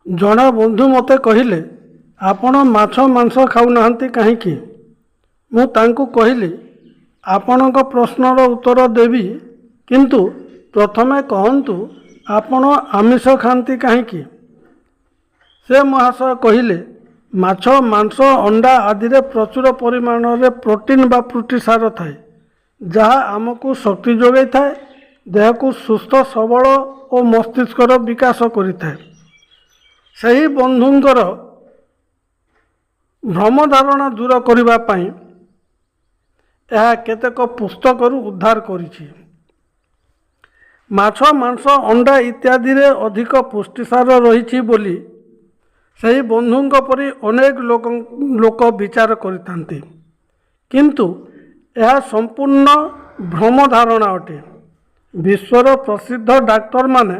ଜଣେ ବନ୍ଧୁ ମୋତେ କହିଲେ, ଆପଣ ମାଛ ମାଂସ ଖାଉନାହାନ୍ତି କାହିଁକି? ମୁଁ ତାଙ୍କୁ କହିଲି, ଆପଣଙ୍କ ପ୍ରଶ୍ନର ଉତ୍ତର ଦେବି, କିନ୍ତୁ ପ୍ରଥମେ କହନ୍ତୁ ଆପଣ ଆମିଷ ଖାଆନ୍ତି କାହିଁକି? ସେ ମହାଶୟ କହିଲେ, ମାଛ, ମାଂସ, ଅଣ୍ଡା ଆଦିରେ ପ୍ରଚୁର ପରିମାଣରେ ପ୍ରୋଟିନ୍ ବା ପୁଷ୍ଟିସାର ଥାଏ, ଯାହା ଆମକୁ ଶକ୍ତି ଯୋଗାଇଥାଏ, ଦେହକୁ ସୁସ୍ଥ ସବଳ ଓ ମସ୍ତିଷ୍କର ବିକାଶ କରିଥାଏ। ସେହି ବନ୍ଧୁଙ୍କର ଭ୍ରମ ଧାରଣା ଦୂର କରିବା ପାଇଁ ଏହା କେତେକ ପୁସ୍ତକରୁ ଉଦ୍ଧାର କରିଛି। ମାଛ, ମାଂସ, ଅଣ୍ଡା ଇତ୍ୟାଦିରେ ଅଧିକ ପୁଷ୍ଟିସାର ରହିଛି ବୋଲି ସେହି ବନ୍ଧୁଙ୍କ ପରି ଅନେକ ଲୋକ ବିଚାର କରିଥାନ୍ତି, କିନ୍ତୁ ଏହା ସମ୍ପୂର୍ଣ୍ଣ ଭ୍ରମ ଧାରଣା ଅଟେ। ବିଶ୍ୱର ପ୍ରସିଦ୍ଧ ଡାକ୍ତରମାନେ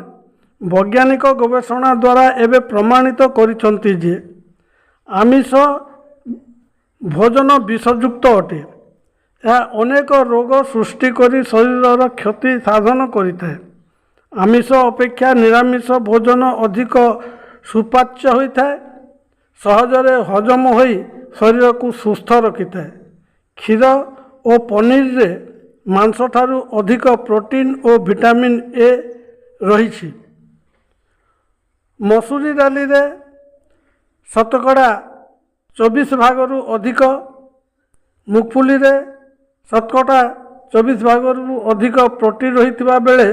ବୈଜ୍ଞାନିକ ଗବେଷଣା ଦ୍ୱାରା ଏବେ ପ୍ରମାଣିତ କରିଛନ୍ତି ଯେ ଆମିଷ ଭୋଜନ ବିଷଯୁକ୍ତ ଅଟେ। ଏହା ଅନେକ ରୋଗ ସୃଷ୍ଟି କରି ଶରୀରର କ୍ଷତି ସାଧନ କରିଥାଏ। ଆମିଷ ଅପେକ୍ଷା ନିରାମିଷ ଭୋଜନ ଅଧିକ ସୁପାଚ୍ୟ ହୋଇଥାଏ, ସହଜରେ ହଜମ ହୋଇ ଶରୀରକୁ ସୁସ୍ଥ ରଖିଥାଏ। କ୍ଷୀର ଓ ପନିରରେ ମାଂସଠାରୁ ଅଧିକ ପ୍ରୋଟିନ୍ ଓ ଭିଟାମିନ୍ ଏ ରହିଛି। ମସୁରୀ ଡାଲିରେ ଶତକଡ଼ା 24% ଅଧିକ, ମୁଗଫୁଲିରେ ଶତକଡ଼ା 24% ଅଧିକ ପ୍ରୋଟିନ୍ ରହିଥିବା ବେଳେ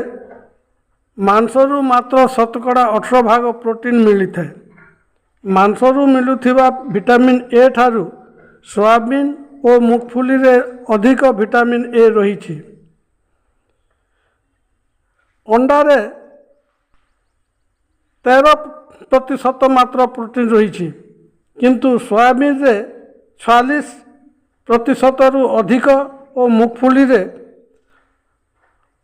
ମାଂସରୁ ମାତ୍ର ଶତକଡ଼ା 18% ପ୍ରୋଟିନ୍ ମିଳିଥାଏ। ମାଂସରୁ ମିଳୁଥିବା ଭିଟାମିନ୍ ଏ ଠାରୁ ସୋୟାବିନ୍ ଓ ମୁଗଫୁଲିରେ ଅଧିକ ଭିଟାମିନ୍ ଏ ରହିଛି। ଅଣ୍ଡାରେ 13% ମାତ୍ର ପ୍ରୋଟିନ୍ ରହିଛି, କିନ୍ତୁ ସୋୟାବିନ୍ରେ 46%ରୁ ଅଧିକ ଓ ମୁଗଫୁଲିରେ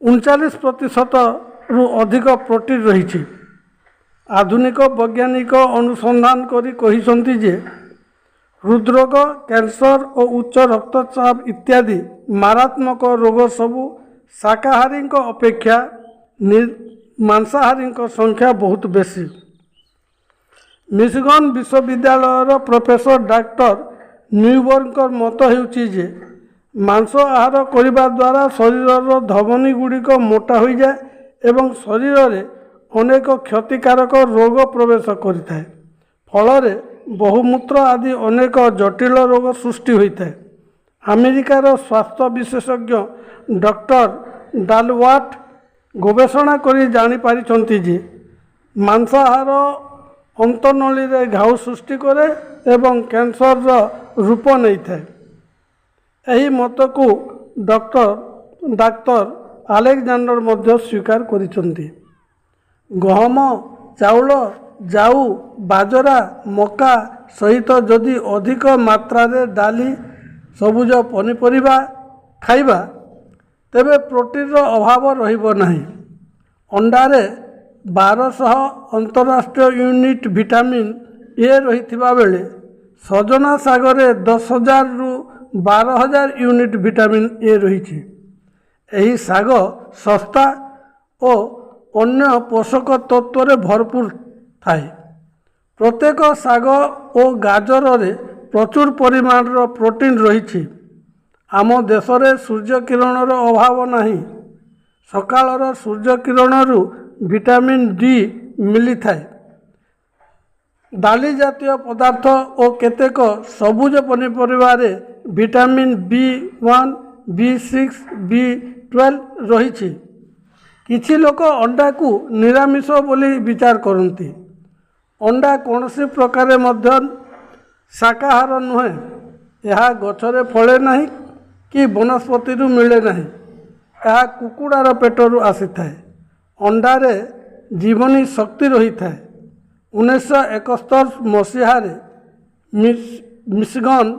39%ରୁ ଅଧିକ ପ୍ରୋଟିନ୍ ରହିଛି। ଆଧୁନିକ ବୈଜ୍ଞାନିକ ଅନୁସନ୍ଧାନ କରି କହିଛନ୍ତି ଯେ ହୃଦରୋଗ, କ୍ୟାନ୍ସର ଓ ଉଚ୍ଚ ରକ୍ତଚାପ ଇତ୍ୟାଦି ମାରାତ୍ମକ ରୋଗ ସବୁ ଶାକାହାରୀଙ୍କ ଅପେକ୍ଷା ମାଂସାହାରୀଙ୍କ ସଂଖ୍ୟା ବହୁତ ବେଶୀ। ମିଶିଗନ୍ ବିଶ୍ୱବିଦ୍ୟାଳୟର ପ୍ରଫେସର ଡାକ୍ତର ନ୍ୟୁବର୍ଗଙ୍କ ମତ ହେଉଛି ଯେ ମାଂସ ଆହାର କରିବା ଦ୍ୱାରା ଶରୀରର ଧମନୀ ଗୁଡ଼ିକ ମୋଟା ହୋଇଯାଏ ଏବଂ ଶରୀରରେ ଅନେକ କ୍ଷତିକାରକ ରୋଗ ପ୍ରବେଶ କରିଥାଏ, ଫଳରେ ବହୁମୂତ୍ର ଆଦି ଅନେକ ଜଟିଳ ରୋଗ ସୃଷ୍ଟି ହୋଇଥାଏ। ଆମେରିକାର ସ୍ୱାସ୍ଥ୍ୟ ବିଶେଷଜ୍ଞ ଡକ୍ଟର ଡାଲୱାର୍ଟ ଗବେଷଣା କରି ଜାଣିପାରିଛନ୍ତି ଯେ ମାଂସାହାର ଅନ୍ତନଳୀରେ ଘାଉ ସୃଷ୍ଟି କରେ ଏବଂ କ୍ୟାନ୍ସରର ରୂପ ନେଇଥାଏ। ଏହି ମତକୁ ଡାକ୍ତର ଆଲେକ୍ଜାଣ୍ଡର ମଧ୍ୟ ସ୍ୱୀକାର କରିଛନ୍ତି। ଗହମ, ଚାଉଳ, ଜାଉ, ବାଜରା, ମକା ସହିତ ଯଦି ଅଧିକ ମାତ୍ରାରେ ଡାଲି, ସବୁଜ ପନିପରିବା ଖାଇବା, ତେବେ ପ୍ରୋଟିନ୍ର ଅଭାବ ରହିବ ନାହିଁ। ଅଣ୍ଡାରେ 1200 ଅନ୍ତରାଷ୍ଟ୍ରୀୟ ୟୁନିଟ୍ ଭିଟାମିନ୍ ଏ ରହିଥିବା ବେଳେ ସଜନା ଶାଗରେ 10,000ରୁ 12,000 ୟୁନିଟ୍ ଭିଟାମିନ୍ ଏ ରହିଛି। ଏହି ଶାଗ ଶସ୍ତା ଓ ଅନ୍ୟ ପୋଷକ ତତ୍ତ୍ୱରେ ଭରପୁର ଥାଏ। ପ୍ରତ୍ୟେକ ଶାଗ ଓ ଗାଜରରେ ପ୍ରଚୁର ପରିମାଣର ପ୍ରୋଟିନ୍ ରହିଛି। ଆମ ଦେଶରେ ସୂର୍ଯ୍ୟକିରଣର ଅଭାବ ନାହିଁ। ସକାଳର ସୂର୍ଯ୍ୟକିରଣରୁ ଭିଟାମିନ୍ ଡି ମିଳିଥାଏ। ଡାଲି ଜାତୀୟ ପଦାର୍ଥ ଓ କେତେକ ସବୁଜ ପନିପରିବାରେ ଭିଟାମିନ୍ B1, B6, B12 ରହିଛି। କିଛି ଲୋକ ଅଣ୍ଡାକୁ ନିରାମିଷ ବୋଲି ବିଚାର କରନ୍ତି। ଅଣ୍ଡା କୌଣସି ପ୍ରକାରେ ମଧ୍ୟ ଶାକାହାର ନୁହେଁ। ଏହା ଗଛରେ ଫଳେ ନାହିଁ କି ବନସ୍ପତିରୁ ମିଳେ ନାହିଁ। ଏହା କୁକୁଡ଼ାର ପେଟରୁ ଆସିଥାଏ। ଅଣ୍ଡାରେ ଜୀବନୀ ଶକ୍ତି ରହିଥାଏ। 1971 ମସିହାରେ ମିଶିଗନ୍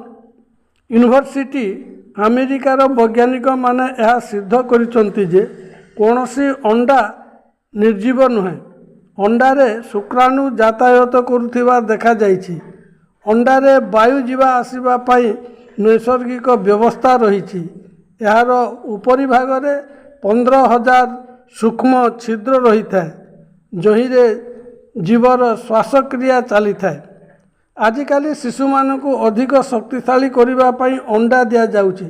ୟୁନିଭର୍ସିଟି ଆମେରିକାର ବୈଜ୍ଞାନିକମାନେ ଏହା ସିଦ୍ଧ କରିଛନ୍ତି ଯେ କୌଣସି ଅଣ୍ଡା ନିର୍ଜୀବ ନୁହେଁ। ଅଣ୍ଡାରେ ଶୁକ୍ରାଣୁ ଯାତାୟାତ କରୁଥିବା ଦେଖାଯାଇଛି। ଅଣ୍ଡାରେ ବାୟୁ ଯିବା ଆସିବା ପାଇଁ ନୈସର୍ଗିକ ବ୍ୟବସ୍ଥା ରହିଛି। ଏହାର ଉପରି ଭାଗରେ 15,000 ସୂକ୍ଷ୍ମ ଛିଦ୍ର ରହିଥାଏ, ଯହିଁରେ ଜୀବର ଶ୍ୱାସକ୍ରିୟା ଚାଲିଥାଏ। ଆଜିକାଲି ଶିଶୁମାନଙ୍କୁ ଅଧିକ ଶକ୍ତିଶାଳୀ କରିବା ପାଇଁ ଅଣ୍ଡା ଦିଆଯାଉଛି,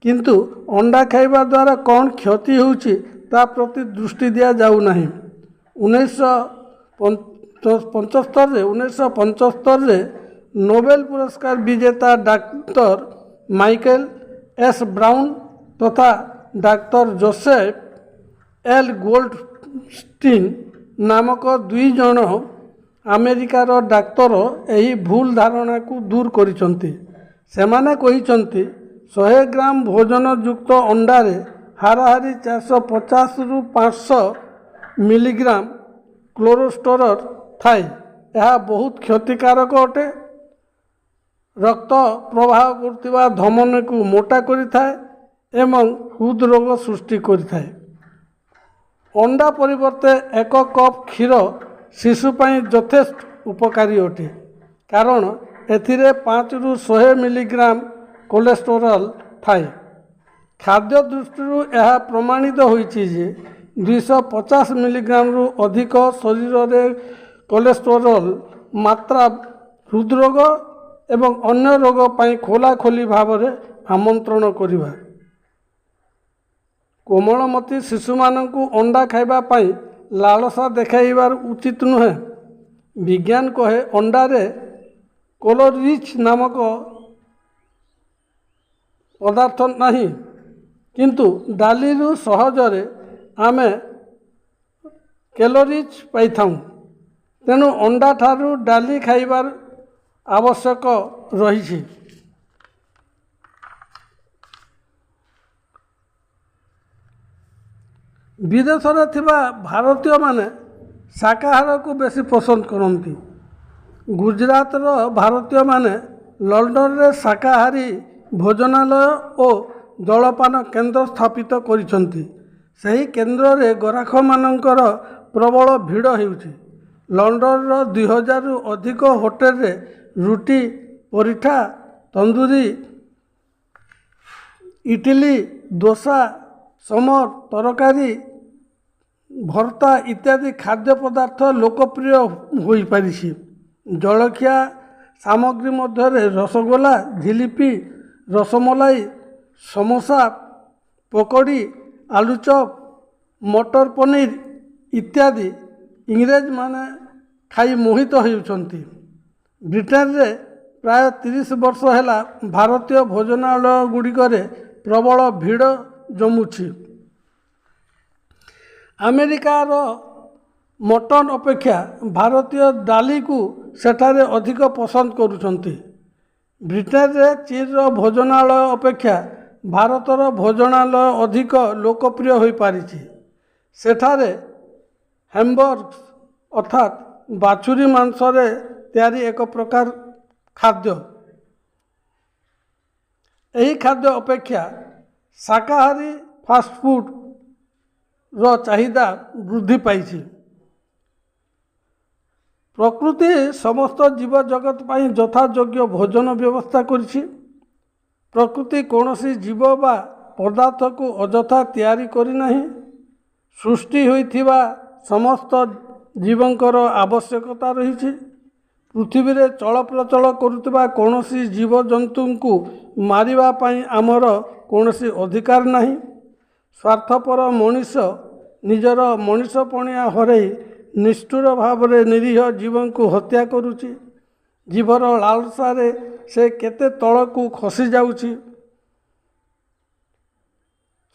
କିନ୍ତୁ ଅଣ୍ଡା ଖାଇବା ଦ୍ୱାରା କ'ଣ କ୍ଷତି ହେଉଛି ତା ପ୍ରତି ଦୃଷ୍ଟି ଦିଆଯାଉନାହିଁ। 1975ରେ ନୋବେଲ ପୁରସ୍କାର ବିଜେତା ଡାକ୍ତର ମାଇକେଲ ଏସ୍ ବ୍ରାଉନ ତଥା ଡାକ୍ତର ଜୋସେଫ ଏଲ୍ ଗୋଲ୍ଡଷ୍ଟିନ୍ ନାମକ 2 ଜଣ ଆମେରିକାର ଡାକ୍ତର ଏହି ଭୁଲ ଧାରଣାକୁ ଦୂର କରିଛନ୍ତି। ସେମାନେ କହିଛନ୍ତି 100 ଗ୍ରାମ ଭୋଜନଯୁକ୍ତ ଅଣ୍ଡାରେ ହାରାହାରି 450ରୁ 500 ମିଲିଗ୍ରାମ କୋଲେଷ୍ଟେରଲ ଥାଏ। ଏହା ବହୁତ କ୍ଷତିକାରକ ଅଟେ। ରକ୍ତ ପ୍ରବାହ କରୁଥିବା ଧମନୀକୁ ମୋଟା କରିଥାଏ ଏବଂ ହୃଦରୋଗ ସୃଷ୍ଟି କରିଥାଏ। ଅଣ୍ଡା ପରିବର୍ତ୍ତେ 1 କପ୍ କ୍ଷୀର ଶିଶୁ ପାଇଁ ଯଥେଷ୍ଟ ଉପକାରୀ ଅଟେ, କାରଣ ଏଥିରେ 5ରୁ 100 ମିଲିଗ୍ରାମ କୋଲେଷ୍ଟେରଲ ଥାଏ। ଖାଦ୍ୟ ଦୃଷ୍ଟିରୁ ଏହା ପ୍ରମାଣିତ ହୋଇଛି ଯେ 250 ମିଲିଗ୍ରାମରୁ ଅଧିକ ଶରୀରରେ କୋଲେଷ୍ଟେରଲ ମାତ୍ରା ହୃଦରୋଗ ଏବଂ ଅନ୍ୟ ରୋଗ ପାଇଁ ଖୋଲାଖୋଲି ଭାବରେ ଆମନ୍ତ୍ରଣ କରିବା। କୋମଳମତି ଶିଶୁମାନଙ୍କୁ ଅଣ୍ଡା ଖାଇବା ପାଇଁ ଲାଳସା ଦେଖାଇବା ଉଚିତ ନୁହେଁ। ବିଜ୍ଞାନ କହେ ଅଣ୍ଡାରେ କ୍ୟାଲୋରିଜ୍ ନାମକ ପଦାର୍ଥ ନାହିଁ, କିନ୍ତୁ ଡାଲିରୁ ସହଜରେ ଆମେ କ୍ୟାଲୋରିଜ୍ ପାଇଥାଉ। ତେଣୁ ଅଣ୍ଡା ଠାରୁ ଡାଲି ଖାଇବାର ଆବଶ୍ୟକ ରହିଛି। ବିଦେଶରେ ଥିବା ଭାରତୀୟମାନେ ଶାକାହାରକୁ ବେଶୀ ପସନ୍ଦ କରନ୍ତି। ଗୁଜରାଟର ଭାରତୀୟମାନେ ଲଣ୍ଡନରେ ଶାକାହାରୀ ଭୋଜନାଳୟ ଓ ଜଳପାନ କେନ୍ଦ୍ର ସ୍ଥାପିତ କରିଛନ୍ତି। ସେହି କେନ୍ଦ୍ରରେ ଗରାଖମାନଙ୍କର ପ୍ରବଳ ଭିଡ଼ ହେଉଛି। ଲଣ୍ଡନର 2000ରୁ ଅଧିକ ହୋଟେଲରେ ରୁଟି, ପରଠା, ତନ୍ଦୁରୀ, ଇଟିଲି, ଦୋସା, ସମର ତରକାରୀ, ଭର୍ତ୍ତା ଇତ୍ୟାଦି ଖାଦ୍ୟ ପଦାର୍ଥ ଲୋକପ୍ରିୟ ହୋଇପାରିଛି। ଜଳଖିଆ ସାମଗ୍ରୀ ମଧ୍ୟରେ ରସଗୋଲା, ଜିଲିପି, ରସମଲାଇ, ସମୋସା, ପକୋଡ଼ି, ଆଲୁଚପ, ମଟର ପନିର ଇତ୍ୟାଦି ଇଂରେଜମାନେ ଖାଇ ମୋହିତ ହେଉଛନ୍ତି। ବ୍ରିଟେନରେ ପ୍ରାୟ 30 ବର୍ଷ ହେଲା ଭାରତୀୟ ଭୋଜନାଳୟଗୁଡ଼ିକରେ ପ୍ରବଳ ଭିଡ଼ ଜମୁଛି। ଆମେରିକାର ମଟନ ଅପେକ୍ଷା ଭାରତୀୟ ଡାଲିକୁ ସେଠାରେ ଅଧିକ ପସନ୍ଦ କରୁଛନ୍ତି। ବ୍ରିଟେନରେ ଚୀନର ଭୋଜନାଳୟ ଅପେକ୍ଷା ଭାରତର ଭୋଜନାଳୟ ଅଧିକ ଲୋକପ୍ରିୟ ହୋଇପାରିଛି। ସେଠାରେ ହ୍ୟାମ୍ବର୍ଗ ଅର୍ଥାତ୍ ବାଛୁରୀ ମାଂସରେ ତିଆରି ଏକ ପ୍ରକାର ଖାଦ୍ୟ। ଏହି ଖାଦ୍ୟ ଅପେକ୍ଷା ଶାକାହାରୀ ଫାଷ୍ଟଫୁଡ଼ର ଚାହିଦା ବୃଦ୍ଧି ପାଇଛି। ପ୍ରକୃତି ସମସ୍ତ ଜୀବଜଗତ ପାଇଁ ଯଥାଯୋଗ୍ୟ ଭୋଜନ ବ୍ୟବସ୍ଥା କରିଛି। ପ୍ରକୃତି କୌଣସି ଜୀବ ବା ପଦାର୍ଥକୁ ଅଯଥା ତିଆରି କରିନାହିଁ। ସୃଷ୍ଟି ହୋଇଥିବା ସମସ୍ତ ଜୀବଙ୍କର ଆବଶ୍ୟକତା ରହିଛି। ପୃଥିବୀରେ ଚଳପ୍ରଚଳ କରୁଥିବା କୌଣସି ଜୀବଜନ୍ତୁଙ୍କୁ ମାରିବା ପାଇଁ ଆମର କୌଣସି ଅଧିକାର ନାହିଁ। ସ୍ୱାର୍ଥପର ମଣିଷ ନିଜର ମଣିଷପଣିଆ ହରାଇ ନିଷ୍ଠୁର ଭାବରେ ନିରୀହ ଜୀବଙ୍କୁ ହତ୍ୟା କରୁଛି। ଜୀବର ଲାଳସାରେ ସେ କେତେ ତଳକୁ ଖସି ଯାଉଛି।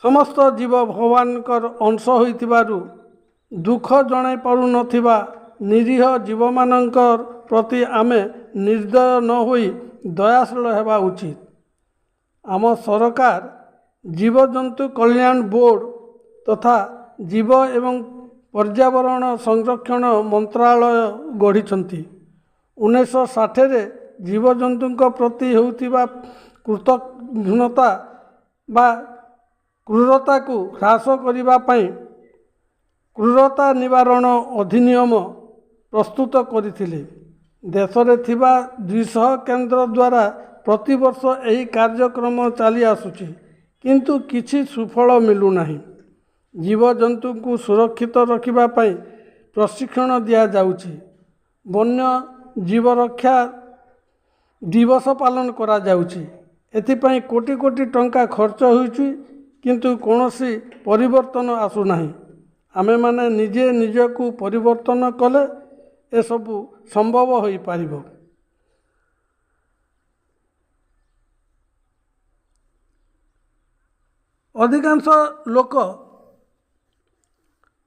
ସମସ୍ତ ଜୀବ ଭଗବାନଙ୍କର ଅଂଶ ହୋଇଥିବାରୁ ଦୁଃଖ ଜଣାଇ ପାରୁନଥିବା ନିରୀହ ଜୀବମାନଙ୍କ ପ୍ରତି ଆମେ ନିର୍ଦ୍ଦୟ ନ ହୋଇ ଦୟାଶୀଳ ହେବା ଉଚିତ। ଆମ ସରକାର ଜୀବଜନ୍ତୁ କଲ୍ୟାଣ ବୋର୍ଡ଼ ତଥା ଜୀବ ଏବଂ ପର୍ଯ୍ୟାବରଣ ସଂରକ୍ଷଣ ମନ୍ତ୍ରାଳୟ ଗଢ଼ିଛନ୍ତି। 1960ରେ ଜୀବଜନ୍ତୁଙ୍କ ପ୍ରତି ହେଉଥିବା କୃତଘ୍ନତା ବା କ୍ରୂରତାକୁ ହ୍ରାସ କରିବା ପାଇଁ କ୍ରୂରତା ନିବାରଣ ଅଧିନିୟମ ପ୍ରସ୍ତୁତ କରିଥିଲେ। ଦେଶରେ ଥିବା 200 କେନ୍ଦ୍ର ଦ୍ୱାରା ପ୍ରତିବର୍ଷ ଏହି କାର୍ଯ୍ୟକ୍ରମ ଚାଲି ଆସୁଛି, କିନ୍ତୁ କିଛି ସୁଫଳ ମିଳୁନାହିଁ। ଜୀବଜନ୍ତୁଙ୍କୁ ସୁରକ୍ଷିତ ରଖିବା ପାଇଁ ପ୍ରଶିକ୍ଷଣ ଦିଆଯାଉଛି। ବନ୍ୟ ଜୀବ ରକ୍ଷା ଦିବସ ପାଳନ କରାଯାଉଛି। ଏଥିପାଇଁ କୋଟି କୋଟି ଟଙ୍କା ଖର୍ଚ୍ଚ ହେଉଛି, କିନ୍ତୁ କୌଣସି ପରିବର୍ତ୍ତନ ଆସୁନାହିଁ। ଆମେମାନେ ନିଜେ ନିଜକୁ ପରିବର୍ତ୍ତନ କଲେ ଏସବୁ ସମ୍ଭବ ହୋଇପାରିବ। ଅଧିକାଂଶ ଲୋକ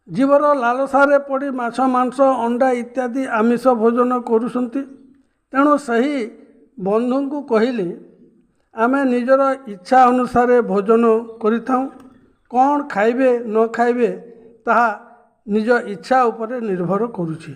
ଜୀବର ଲାଳସାରେ ପଡ଼ି ମାଛ, ମାଂସ, ଅଣ୍ଡା ଇତ୍ୟାଦି ଆମିଷ ଭୋଜନ କରୁଛନ୍ତି। ତେଣୁ ସେହି ବନ୍ଧୁଙ୍କୁ କହିଲି, ଆମେ ନିଜର ଇଚ୍ଛା ଅନୁସାରେ ଭୋଜନ କରିଥାଉଁ। କ'ଣ ଖାଇବେ ନ ଖାଇବେ ତାହା ନିଜ ଇଚ୍ଛା ଉପରେ ନିର୍ଭର କରୁଛି।